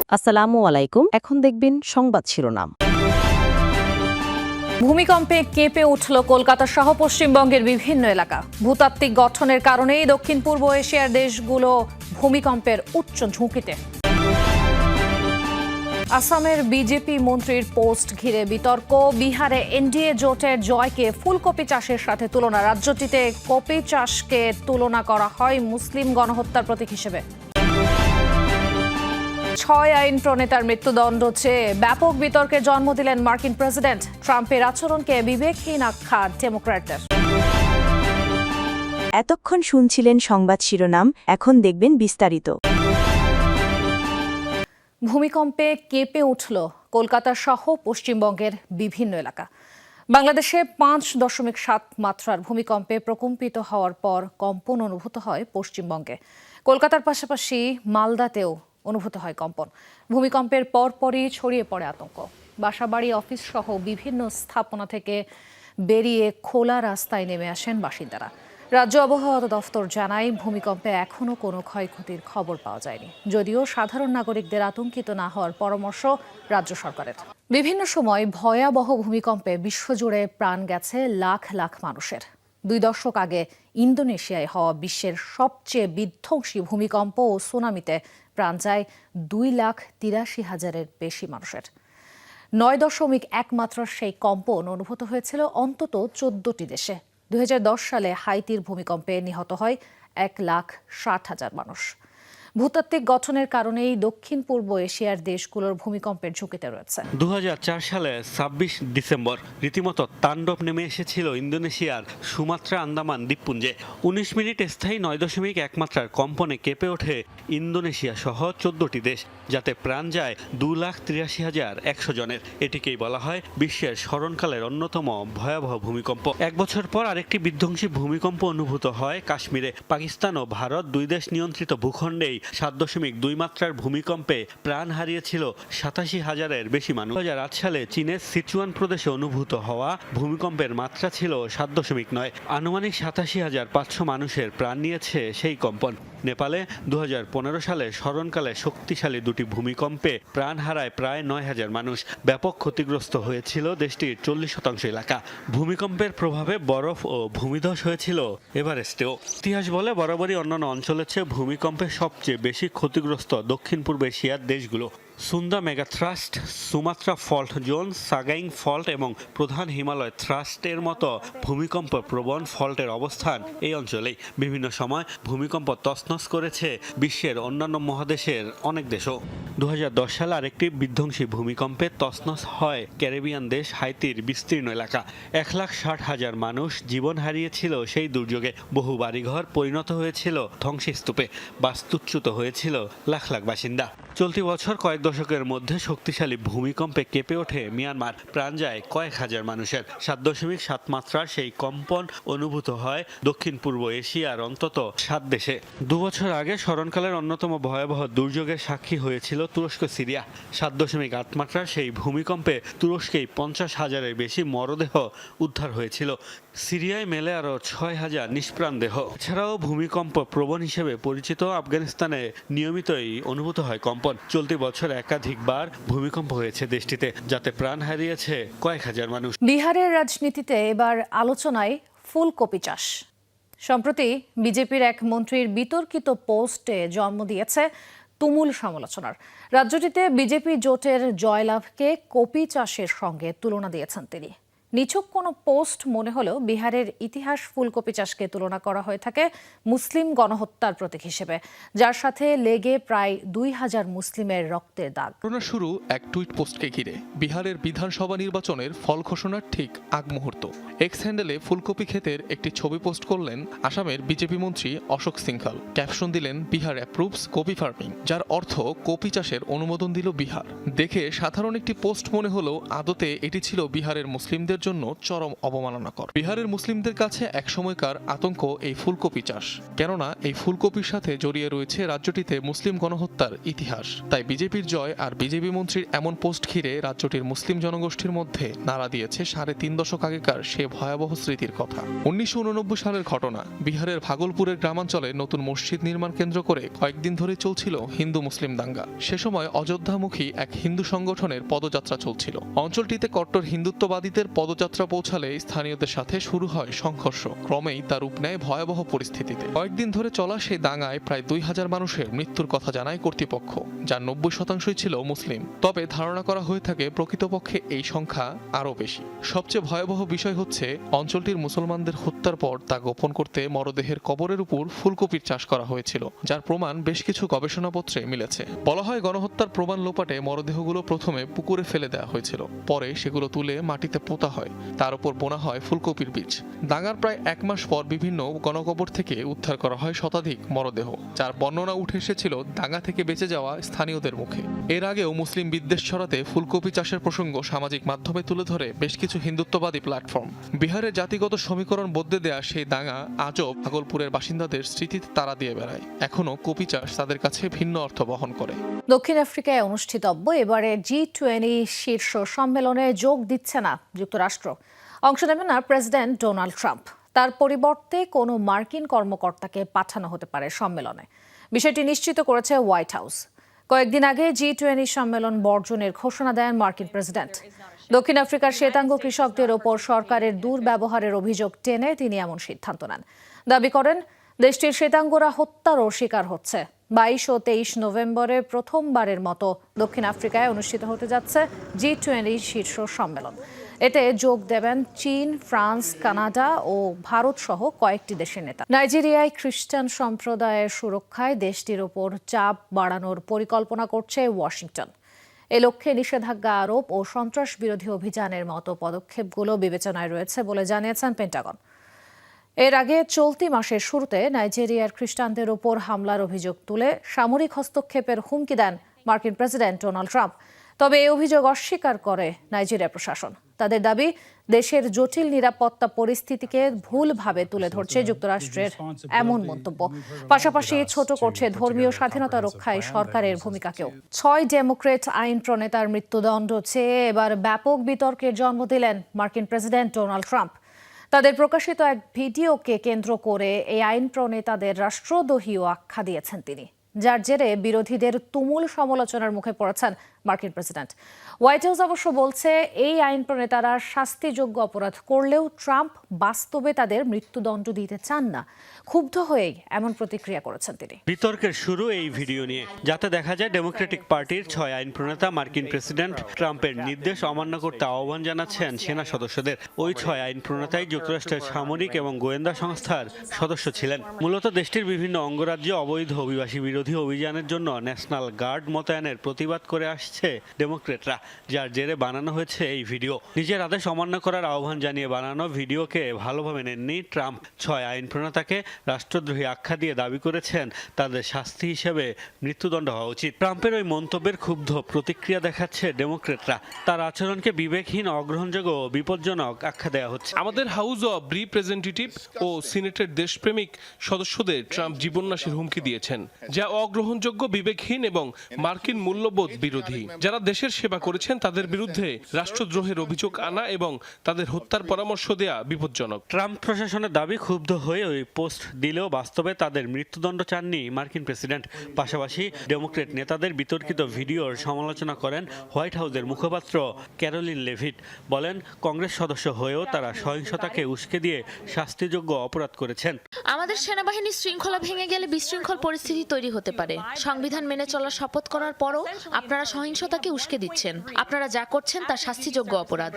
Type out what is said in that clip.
আসসালামু আলাইকুম। এখন দেখবেন সংবাদ শিরোনাম। ভূমিকম্পে কেঁপে উঠল কলকাতা সহ পশ্চিমবঙ্গের বিভিন্ন এলাকা। ভূতাত্ত্বিক গঠনের কারণেই দক্ষিণ পূর্ব এশিয়ার দেশগুলো ভূমিকম্পের উচ্চ ঝুঁকিতে। আসামের বিজেপি মন্ত্রীর পোস্ট ঘিরে বিতর্ক। বিহারে এনডিএ জোটের জয়কে ফুলকপি চাষের সাথে তুলনা। রাজ্যটিতে কপি চাষকে তুলনা করা হয় মুসলিম গণহত্যার প্রতীক হিসেবে। 6 আইন প্রণেতার মৃত্যুদণ্ড চেয়ে ব্যাপক বিতর্কের জন্ম দিলেন মার্কিন প্রেসিডেন্ট। ট্রাম্পের আচরণকে বিবেকহীন আখ্যা ডেমোক্র্যাটদের। এতক্ষণ শুনছিলেন সংবাদ শিরোনাম, এখন দেখবেন বিস্তারিত। ভূমিকম্পে কেঁপে উঠল কলকাতা সহ পশ্চিমবঙ্গের বিভিন্ন এলাকা। বাংলাদেশে 5.7 মাত্রার ভূমিকম্পে প্রকম্পিত হওয়ার পর কম্পন অনুভূত হয় পশ্চিমবঙ্গে। কলকাতার পাশাপাশি মালদাতেও অনুভূত হয় কম্পন। ভূমিকম্পের পরপরই ছড়িয়ে পড়ে আতঙ্ক। বাসাবাড়ি, অফিস সহ বিভিন্ন স্থাপনা থেকে বেরিয়ে খোলা রাস্তায় নেমে আসেন বাসিন্দারা। রাজ্য আবহাওয়া দফতর জানায়, ভূমিকম্পে এখনও কোনো ক্ষয়ক্ষতির খবর পাওয়া যায়নি, যদিও সাধারণ নাগরিকদের আতঙ্কিত না হওয়ার পরামর্শ রাজ্য সরকারের। বিভিন্ন সময় ভয়াবহ ভূমিকম্পে বিশ্বজুড়ে প্রাণ গেছে লাখ লাখ মানুষের। 2 দশক আগে ইন্দোনেশিয়ায় হওয়া বিশ্বের সবচেয়ে বিধ্বংসী ভূমিকম্প ও সুনামিতে প্রাণ যায় 2,83,000-এর বেশি মানুষের। 9.1 মাত্রার সেই কম্পন অনুভূত হয়েছিল অন্তত 14টি দেশে। 2010 সালে হাইতির ভূমিকম্পে নিহত হয় 1,60,000 মানুষ। ভূতাত্ত্বিক গঠনের কারণেই দক্ষিণ পূর্ব এশিয়ার দেশগুলোর ভূমিকম্পের ঝুঁকিতে রয়েছে। 2004 সালে 26 ডিসেম্বর রীতিমতো তাণ্ডব নেমে এসেছিল ইন্দোনেশিয়ার সুমাত্রা আন্দামান দ্বীপপুঞ্জে। 19 মিনিট স্থায়ী 9.1 মাত্রার কম্পনে কেঁপে ওঠে ইন্দোনেশিয়া সহ 14টি দেশ, যাতে প্রাণ যায় 2,83,100 জনের। এটিকেই বলা হয় বিশ্বের স্মরণকালের অন্যতম ভয়াবহ ভূমিকম্প। 1 বছর পর আরেকটি বিধ্বংসী ভূমিকম্প অনুভূত হয় কাশ্মীরে। পাকিস্তান ও ভারত 2 দেশ নিয়ন্ত্রিত ভূখণ্ডেই 7.2 মাত্রার ভূমিকম্পে প্রাণ হারিয়েছিল 87,000-এর বেশি মানুষ। 2008 সালে চীনের সিচুয়ান প্রদেশে অনুভূত হওয়া ভূমিকম্পের মাত্রা ছিল 7.9। আনুমানিক 87,500 মানুষের প্রাণ নিয়েছে সেই কম্পন। নেপালে 2015 সালে স্মরণকালে শক্তিশালী 2টি ভূমিকম্পে প্রাণ হারায় প্রায় 9,000 মানুষ। ব্যাপক ক্ষতিগ্রস্ত হয়েছিল দেশটির 40% এলাকা। ভূমিকম্পের প্রভাবে বরফ ও ভূমিধস হয়েছিল এভারেস্টেও। ইতিহাস বলে বরাবরই অন্যান্য অঞ্চলের চেয়ে ভূমিকম্পে সবচেয়ে বেশি ক্ষতিগ্রস্ত দক্ষিণ পূর্ব এশিয়ার দেশগুলো। Sunda megathrust, Sumatra fault zone, Sagaing fault এবং প্রধান হিমালয় থ্রাস্টের মতো ভূমিকম্প প্রবণ ফল্টের অবস্থান এই অঞ্চলেই। বিভিন্ন সময় ভূমিকম্প তছনছ করেছে বিশ্বের অন্যান্য মহাদেশের অনেক দেশও। 2010 সালে আরেকটি বিধ্বংসী ভূমিকম্পে তছনছ হয় ক্যারিবিয়ান দেশ হাইতির বিস্তীর্ণ এলাকা। 1,60,000 মানুষ জীবন হারিয়েছিল সেই দুর্যোগে। বহু বাড়িঘর পরিণত হয়েছিল ধ্বংসস্তূপে, বাস্তুচ্যুত হয়েছিল লাখ লাখ বাসিন্দা। চলতি বছর কয়েক দশকের মধ্যে শক্তিশালী ভূমিকম্পে কেঁপে ওঠে মিয়ানমার। প্রাণ যায় কয়েক হাজার মানুষের। 7.7 মাত্রার সেই কম্পন অনুভূত হয় দক্ষিণ পূর্ব এশিয়ার অন্তত 7 দেশে। 2 বছর আগে স্মরণকালের অন্যতম ভয়াবহ দুর্যোগের সাক্ষী হয়েছিল তুরস্ক, সিরিয়া। 7.8 মাত্রার সেই ভূমিকম্পে তুরস্কেই 50,000-এর বেশি মরদেহ উদ্ধার হয়েছিল। সিরিয়ায় মেলে আরও 6,000 নিষ্প্রাণ দেহ। এছাড়াও ভূমিকম্প প্রবণ হিসেবে পরিচিত আফগানিস্তানে নিয়মিতই অনুভূত হয় কম্পন। চলতি বছর একাধিকবার ভূমিকম্প হয়েছে দেশটিতে, যাতে প্রাণ হারিয়েছে কয়েক হাজার মানুষ। বিহারের রাজনীতিতে এবার আলোচনায় ফুলকপি চাষ। সম্প্রতি বিজেপির এক মন্ত্রীর বিতর্কিত পোস্টে জন্ম দিয়েছে তুমুল সমালোচনার। রাজ্যটিতে বিজেপি জোটের জয়লাভকে কপি চাষের সঙ্গে তুলনা দিয়েছেন তিনি। নিছক কোনো পোস্ট মনে হলেও বিহারের ইতিহাস ফুলকপি চাষকে তুলনা করা হয়ে থাকে মুসলিম গণহত্যার প্রতীক হিসেবে, যার সাথে লেগে প্রায় 2,000 মুসলিমের রক্তের দাগ। ঘটনার শুরু এক টুইট পোস্টকে ঘিরে। বিহারের বিধানসভা নির্বাচনের ফল ঘোষণার ঠিক আগ মুহূর্ত। এক্স হ্যান্ডেলে ফুলকপি ক্ষেতের একটি ছবি পোস্ট করলেন আসামের বিজেপি মন্ত্রী অশোক সিংঘল। ক্যাপশন দিলেন, বিহার অ্যাপ্রুভস কপি ফার্মিং, যার অর্থ কপি চাষের অনুমোদন দিল বিহার। দেখে সাধারণ একটি পোস্ট মনে হলেও আদতে এটি ছিল বিহারের মুসলিমদের জন্য চরম অবমাননাকর। বিহারের মুসলিমদের কাছে একসময়কার আতঙ্ক এই ফুলকপি চাষ, কেননা এই ফুলকপির সাথে জড়িয়ে রয়েছে রাজ্যটিতে মুসলিম গণহত্যার ইতিহাস। তাই বিজেপির জয় আর বিজেপি মন্ত্রীর এমন পোস্ট ঘিরে রাজ্যটির মুসলিম জনগোষ্ঠীর মধ্যে নাড়া দিয়েছে 3.5 দশক আগেকার সে ভয়াবহ স্মৃতির কথা। 1989 সালের ঘটনা। বিহারের ভাগলপুরের গ্রামাঞ্চলে নতুন মসজিদ নির্মাণ কেন্দ্র করে কয়েকদিন ধরে চলছিল হিন্দু মুসলিম দাঙ্গা। সে সময় অযোধ্যামুখী এক হিন্দু সংগঠনের পদযাত্রা চলছিল। অঞ্চলটিতে কট্টর হিন্দুত্ববাদীদের পদযাত্রা পৌঁছালে স্থানীয়দের সাথে শুরু হয় সংঘর্ষ। ক্রমেই তা রূপ নেয় ভয়াবহ পরিস্থিতিতে। কয়েকদিন ধরে চলা সেই দাঙ্গায় প্রায় 2000 মানুষের মৃত্যুর কথা জানায় কর্তৃপক্ষ, যার 90% ছিল মুসলিম। তবে ধারণা করা হয়ে থাকে প্রকৃতপক্ষে এই সংখ্যা আরও বেশি। সবচেয়ে ভয়াবহ বিষয় হচ্ছে অঞ্চলটির মুসলমানদের হত্যার পর তা গোপন করতে মরদেহের কবরের উপর ফুলকপির চাষ করা হয়েছিল, যার প্রমাণ বেশ কিছু গবেষণাপত্রে মিলেছে। বলা হয় গণহত্যার প্রমাণ লোপাটে মরদেহগুলো প্রথমে পুকুরে ফেলে দেওয়া হয়েছিল, পরে সেগুলো তুলে মাটিতে পোতা হয়, তার উপর বোনা হয় ফুলকপির বীজ। দাঙ্গার প্রায় 1 মাস পর বিভিন্ন গণকবর থেকে উদ্ধার করা হয় শতাধিক মরদেহ, যার বর্ণনা উঠে এসেছিল দাঙ্গা থেকে বেঁচে যাওয়া স্থানীয়দের মুখে। এর আগেও মুসলিম বিদ্বেষ ছড়াতে ফুলকপি চাষের প্রসঙ্গ সামাজিক মাধ্যমে তুলে ধরে বেশ কিছু হিন্দুত্ববাদী প্ল্যাটফর্ম। বিহারের জাতিগত সমীকরণ বদলে দেয়া সেই দাঙ্গা আজও ভাগলপুরের বাসিন্দাদের স্মৃতিতে তাড়া দিয়ে বেড়ায়। এখনো কপি চাষ তাদের কাছে ভিন্ন অর্থ বহন করে। দক্ষিণ আফ্রিকায় অনুষ্ঠিতব্য এবারে G20 শীর্ষ সম্মেলনে যোগ দিচ্ছে না যুক্তরাষ্ট্র। অংশ নেবেন না প্রেসিডেন্ট ডোনাল্ড ট্রাম্প। তার পরিবর্তে কোনো মার্কিন কর্মকর্তাকে পাঠানো হতে পারে সম্মেলনে। বিষয়টি নিশ্চিত করেছে হোয়াইট হাউস। কয়েকদিন আগে G20 সম্মেলন বর্জনের ঘোষণা দেন মার্কিন প্রেসিডেন্ট। দক্ষিণ আফ্রিকার শ্বেতাঙ্গ কৃষকদের ওপর সরকারের দুর্ব্যবহারের অভিযোগ টেনে তিনি এমন সিদ্ধান্ত নেন। দাবি করেন দেশটির শ্বেতাঙ্গরা হত্যারও শিকার হচ্ছে। 22 ও 23 নভেম্বরে প্রথমবারের মতো দক্ষিণ আফ্রিকায় অনুষ্ঠিত হতে যাচ্ছে G20 শীর্ষ সম্মেলন। এতে যোগ দেবেন চীন, ফ্রান্স, কানাডা ও ভারত সহ কয়েকটি দেশের নেতা। নাইজেরিয়ায় খ্রিস্টান সম্প্রদায়ের সুরক্ষায় দেশটির ওপর চাপ বাড়ানোর পরিকল্পনা করছে ওয়াশিংটন। এ লক্ষ্যে নিষেধাজ্ঞা আরোপ ও সন্ত্রাস বিরোধী অভিযানের মতো পদক্ষেপগুলো বিবেচনায় রয়েছে বলে জানিয়েছেন পেন্টাগন। এর আগে চলতি মাসের শুরুতে নাইজেরিয়ার খ্রিস্টানদের ওপর হামলার অভিযোগ তুলে সামরিক হস্তক্ষেপের হুমকি দেন মার্কিন প্রেসিডেন্ট ডোনাল্ড ট্রাম্প। তবে এই অভিযোগ অস্বীকার করে নাইজেরিয়া প্রশাসন। তাদের দাবি, দেশের জটিল নিরাপত্তা পরিস্থিতিকে ভুলভাবে তুলে ধরছে যুক্তরাষ্ট্রের এমন মন্তব্য। পাশাপাশি ছোট করছে ধর্মীয় স্বাধীনতা রক্ষায় সরকারের ভূমিকাকেও। 6 ডেমোক্রেট আইন প্রণেতার মৃত্যুদণ্ড চেয়ে এবার ব্যাপক বিতর্কের জন্ম দিলেন মার্কিন প্রেসিডেন্ট ডোনাল্ড ট্রাম্প। তাদের প্রকাশিত এক ভিডিওকে কেন্দ্র করে এই আইন প্রণেতাদের রাষ্ট্রদ্রোহীও আখ্যা দিয়েছেন তিনি, যার জেরে বিরোধীদের তুমুল সমালোচনার মুখে পড়েছেন মার্কিন প্রেসিডেন্ট। হোয়াইট হাউস অবশ্য বলছে এই আইন প্রণেতারা শাস্তিযোগ্য অপরাধ করলেও ট্রাম্প বাস্তবে তাদের মৃত্যুদণ্ড দিতে চান না। ক্ষুব্ধ হয়েই এমন প্রতিক্রিয়া করেছেন তিনি। বিতর্কের শুরু এই ভিডিও নিয়ে, যাতে দেখা যায় ডেমোক্রেটিক পার্টির 6 আইন প্রণেতা মার্কিন প্রেসিডেন্ট ট্রাম্পের নির্দেশ অমান্য করতে আহ্বান জানাচ্ছেন সেনা সদস্যদের। ওই 6 আইন প্রণেতাই যুক্তরাষ্ট্রের সামরিক এবং গোয়েন্দা সংস্থার সদস্য ছিলেন। মূলত দেশটির বিভিন্ন অঙ্গরাজ্যে অবৈধ অভিবাসী বিরোধী অভিযানের জন্য ন্যাশনাল গার্ড মোতায়েনের প্রতিবাদ করে আসছে ডেমোক্রেটরা, যার জেরে বানানো হয়েছে এই ভিডিও। নিজের আদেশ অমান্য করার আহ্বান জানিয়ে বানানো ভিডিওকে ভালোভাবে নেননি ট্রাম্প। 6 আইন প্রণেতাকে রাষ্ট্রদ্রোহী আখ্যা দিয়ে দাবি করেছেন তাদের শাস্তি হিসেবে মৃত্যুদণ্ড হওয়া উচিত। ট্রাম্পের ওই মন্তব্যের ক্ষুব্ধ প্রতিক্রিয়া দেখাচ্ছে ডেমোক্রেটরা। তার আচরণকে বিবেকহীন, অগ্রহণযোগ্য ও বিপজ্জনক আখ্যা দেওয়া হচ্ছে। আমাদের হাউস অব রিপ্রেজেন্টেটিভ ও সিনেটের দেশপ্রেমিক সদস্যদের ট্রাম্প জীবননাশের হুমকি দিয়েছেন, যা অগ্রহণযোগ্য, বিবেকহীন এবং মার্কিন মূল্যবোধ বিরোধী। যারা দেশের সেবা করেছেন তাদের বিরুদ্ধে রাষ্ট্রদ্রোহের অভিযোগ আনা এবং তাদের হত্যার পরামর্শ দেয়া বিপজ্জনক। ট্রাম্প প্রশাসনের দাবি, ক্ষুব্ধ হয়ে ওই পোস্ট দিলেও বাস্তবে তাদের মৃত্যুদণ্ড চাননি মার্কিন প্রেসিডেন্ট। পাশাপাশি ডেমোক্রেট নেতাদের বিতর্কিত ভিডিওর সমালোচনা করেন হোয়াইট হাউসের মুখপাত্র ক্যারোলিন লেভিট। বলেন, কংগ্রেস সদস্য হয়েও তারা সহিংসতাকে উস্কে দিয়ে শাস্তিযোগ্য অপরাধ করেছেন। আমাদের সেনাবাহিনীর শৃঙ্খলা ভেঙে গেলে বিশৃঙ্খল পরিস্থিতি তৈরি হতে পারে। সংবিধান মেনে চলার শপথ করার পরও আপনারা সহিংসতাকে উস্কে দিচ্ছেন। আপনারা যা করছেন তা শাস্তিযোগ্য অপরাধ।